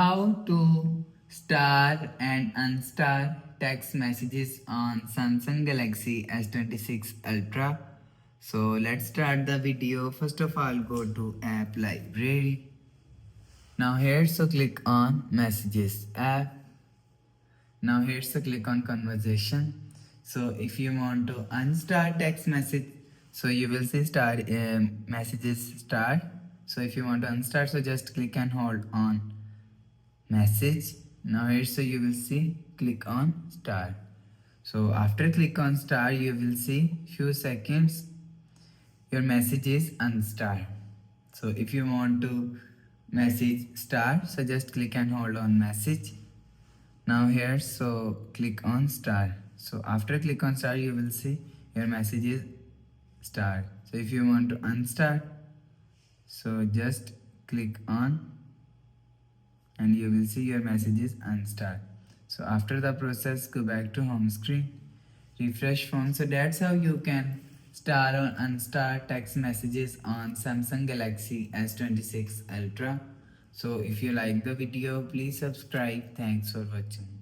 How to star and unstar text messages on Samsung Galaxy S26 Ultra. So let's start the video. First of all, go to app library. Now here, so click on messages app. Now here, so click on conversation. So if you want to unstar text message, so you will see star messages star. So if you want to unstar, so just click and hold on message. Now here, so you will see click on star. So after click on star, you will see few seconds your message is unstar. So if you want to message star, so just click and hold on message. Now here, so click on star. So after click on star, you will see your message is star. So if you want to unstar, so just click on and you will see your messages unstar. So after the process, go back to home screen, refresh phone. So that's how you can star or unstar text messages on Samsung Galaxy S26 Ultra. So if you like the video, please subscribe. Thanks for watching.